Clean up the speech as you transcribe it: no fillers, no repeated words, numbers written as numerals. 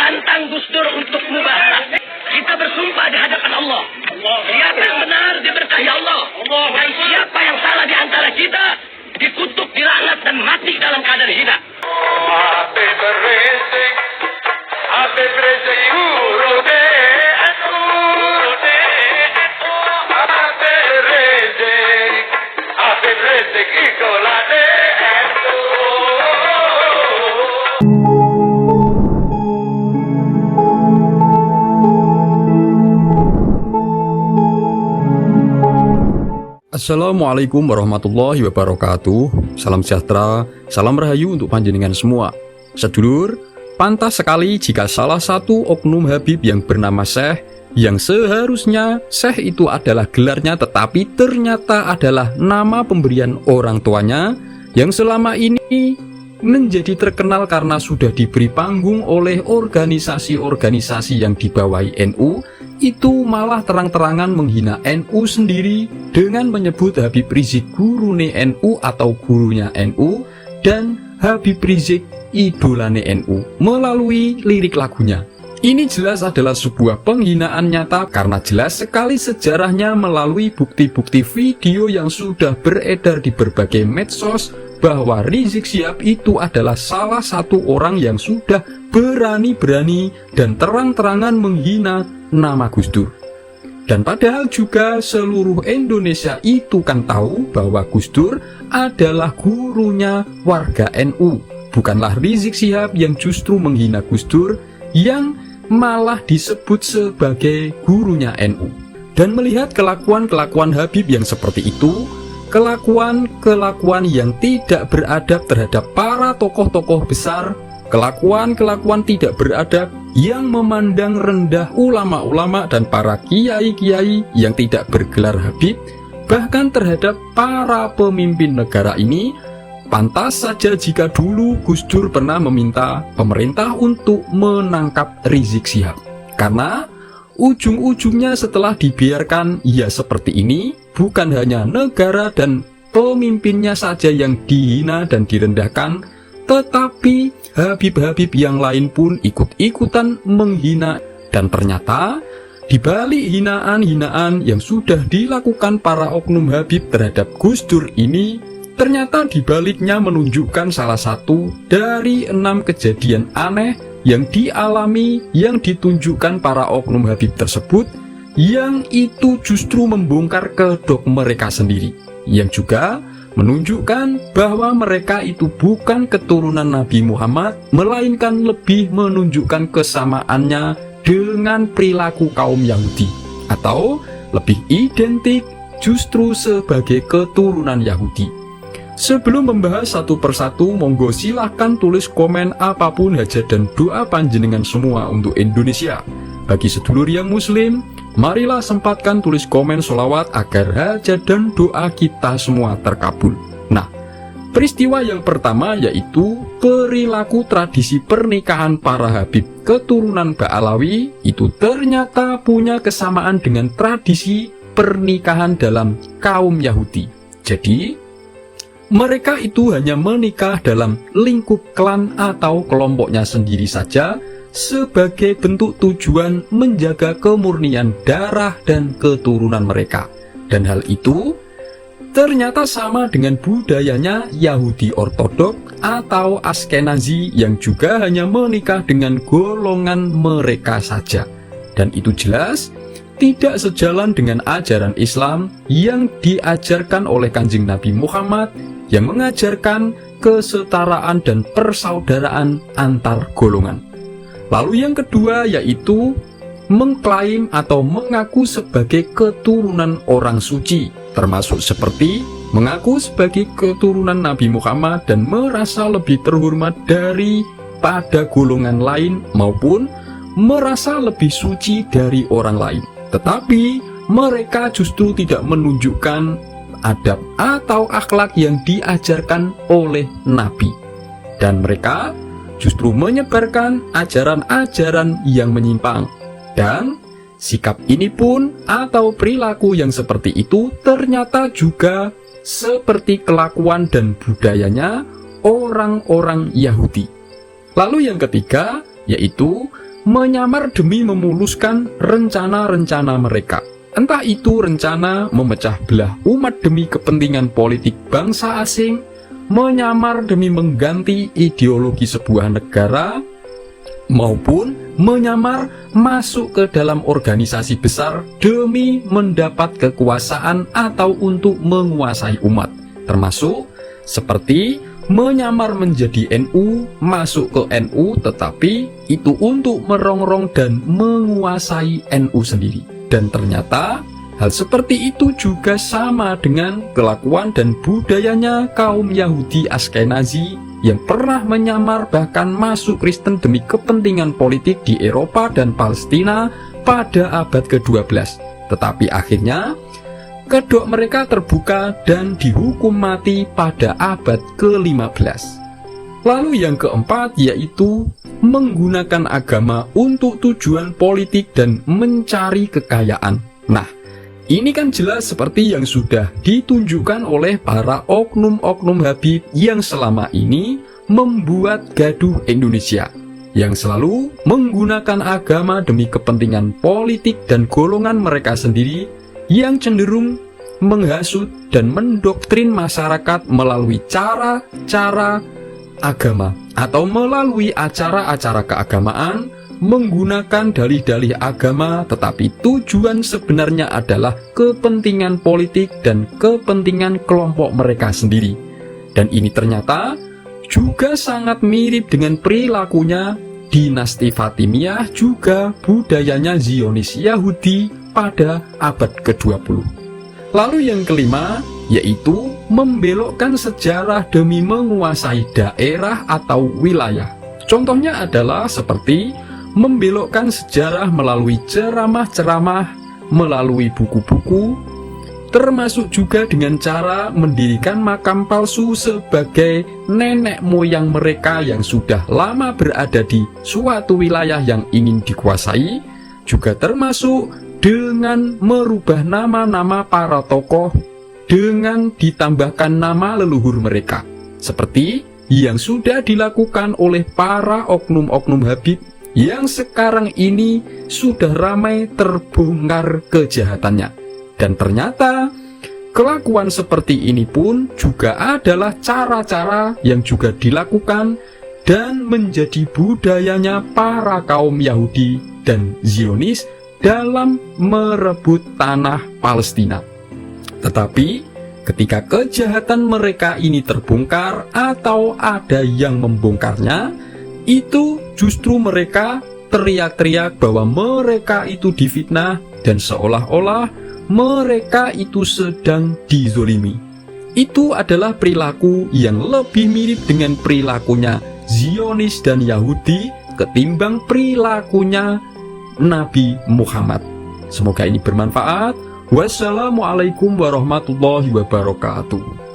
tantang Gus Dur untuk mubahalah. Kita bersumpah di hadapan Allah. Siapa yang benar diberkahi Allah. Dan siapa yang salah di antara kita dikutuk, dilaknat dan mati dalam keadaan hina. Habib Rizik guru de Habib Rizik idola de Assalamualaikum warahmatullahi wabarakatuh. Salam sejahtera, salam rahayu untuk panjenengan semua. Sedulur, pantas sekali jika salah satu oknum Habib yang bernama Syekh, yang seharusnya Syekh itu adalah gelarnya tetapi ternyata adalah nama pemberian orang tuanya, yang selama ini menjadi terkenal karena sudah diberi panggung oleh organisasi-organisasi yang dibawahi NU, itu malah terang-terangan menghina NU sendiri dengan menyebut Habib Rizik gurune NU atau gurunya NU dan Habib Rizik idolane NU melalui lirik lagunya. Ini jelas adalah sebuah penghinaan nyata karena jelas sekali sejarahnya melalui bukti-bukti video yang sudah beredar di berbagai medsos bahwa Rizik Syihab itu adalah salah satu orang yang sudah berani-berani dan terang-terangan menghina nama Gus Dur. Dan padahal juga seluruh Indonesia itu kan tahu bahwa Gus Dur adalah gurunya warga NU. Bukanlah Rizik Syihab yang justru menghina Gus Dur, yang malah disebut sebagai gurunya NU. Dan melihat kelakuan-kelakuan Habib yang seperti itu, kelakuan-kelakuan yang tidak beradab terhadap para tokoh-tokoh besar, kelakuan-kelakuan tidak beradab yang memandang rendah ulama-ulama dan para kiai-kiai yang tidak bergelar Habib, bahkan terhadap para pemimpin negara ini. Pantas saja jika dulu Gus Dur pernah meminta pemerintah untuk menangkap Rizik Syihab. Karena ujung-ujungnya setelah dibiarkan ya seperti ini, bukan hanya negara dan pemimpinnya saja yang dihina dan direndahkan, tetapi Habib-Habib yang lain pun ikut-ikutan menghina. Dan ternyata di balik hinaan-hinaan yang sudah dilakukan para oknum Habib terhadap Gus Dur ini, ternyata dibaliknya menunjukkan salah satu dari 6 kejadian aneh yang dialami, yang ditunjukkan para oknum Habib tersebut, yang itu justru membongkar kedok mereka sendiri, yang juga menunjukkan bahwa mereka itu bukan keturunan Nabi Muhammad, melainkan lebih menunjukkan kesamaannya dengan perilaku kaum Yahudi, atau lebih identik justru sebagai keturunan Yahudi. Sebelum membahas satu persatu, monggo silahkan tulis komen apapun hajat dan doa panjenengan semua untuk Indonesia. Bagi sedulur yang muslim, marilah sempatkan tulis komen sholawat agar hajat dan doa kita semua terkabul. Nah, peristiwa yang pertama yaitu perilaku tradisi pernikahan para Habib keturunan Ba'alawi itu ternyata punya kesamaan dengan tradisi pernikahan dalam kaum Yahudi. Jadi, mereka itu hanya menikah dalam lingkup klan atau kelompoknya sendiri saja sebagai bentuk tujuan menjaga kemurnian darah dan keturunan mereka. Dan hal itu ternyata sama dengan budayanya Yahudi Ortodok atau Askenazi yang juga hanya menikah dengan golongan mereka saja. Dan itu jelas tidak sejalan dengan ajaran Islam yang diajarkan oleh Kanjeng Nabi Muhammad, yang mengajarkan kesetaraan dan persaudaraan antar golongan. Lalu yang kedua yaitu mengklaim atau mengaku sebagai keturunan orang suci, termasuk seperti mengaku sebagai keturunan Nabi Muhammad dan merasa lebih terhormat daripada golongan lain, maupun merasa lebih suci dari orang lain. Tetapi mereka justru tidak menunjukkan adab atau akhlak yang diajarkan oleh Nabi, dan mereka justru menyebarkan ajaran-ajaran yang menyimpang. Dan sikap ini pun atau perilaku yang seperti itu ternyata juga seperti kelakuan dan budayanya orang-orang Yahudi. Lalu yang ketiga yaitu menyamar demi memuluskan rencana-rencana mereka. Entah itu rencana memecah belah umat demi kepentingan politik bangsa asing, menyamar demi mengganti ideologi sebuah negara, maupun menyamar masuk ke dalam organisasi besar demi mendapat kekuasaan atau untuk menguasai umat, termasuk seperti menyamar menjadi NU, masuk ke NU, tetapi itu untuk merongrong dan menguasai NU sendiri. Dan ternyata hal seperti itu juga sama dengan kelakuan dan budayanya kaum Yahudi Askenazi yang pernah menyamar bahkan masuk Kristen demi kepentingan politik di Eropa dan Palestina pada abad ke-12. Tetapi akhirnya kedok mereka terbuka dan dihukum mati pada abad ke-15. Lalu yang keempat yaitu menggunakan agama untuk tujuan politik dan mencari kekayaan. Nah, ini kan jelas seperti yang sudah ditunjukkan oleh para oknum-oknum Habib yang selama ini membuat gaduh Indonesia, yang selalu menggunakan agama demi kepentingan politik dan golongan mereka sendiri, yang cenderung menghasut dan mendoktrin masyarakat melalui cara-cara agama atau melalui acara-acara keagamaan, menggunakan dalih-dalih agama, tetapi tujuan sebenarnya adalah kepentingan politik dan kepentingan kelompok mereka sendiri. Dan ini ternyata juga sangat mirip dengan perilakunya dinasti Fatimiyah, juga budayanya Zionis Yahudi pada abad ke-20. Lalu yang kelima, yaitu membelokkan sejarah demi menguasai daerah atau wilayah. Contohnya adalah seperti membelokkan sejarah melalui ceramah-ceramah, melalui buku-buku, termasuk juga dengan cara mendirikan makam palsu sebagai nenek moyang mereka yang sudah lama berada di suatu wilayah yang ingin dikuasai, juga termasuk dengan merubah nama-nama para tokoh dengan ditambahkan nama leluhur mereka, seperti yang sudah dilakukan oleh para oknum-oknum Habib yang sekarang ini sudah ramai terbongkar kejahatannya. Dan ternyata kelakuan seperti ini pun juga adalah cara-cara yang juga dilakukan dan menjadi budayanya para kaum Yahudi dan Zionis dalam merebut tanah Palestina. Tetapi ketika kejahatan mereka ini terbongkar atau ada yang membongkarnya, itu justru mereka teriak-teriak bahwa mereka itu difitnah dan seolah-olah mereka itu sedang dizolimi. Itu adalah perilaku yang lebih mirip dengan perilakunya Zionis dan Yahudi ketimbang perilakunya Nabi Muhammad. Semoga ini bermanfaat. Wassalamualaikum warahmatullahi wabarakatuh.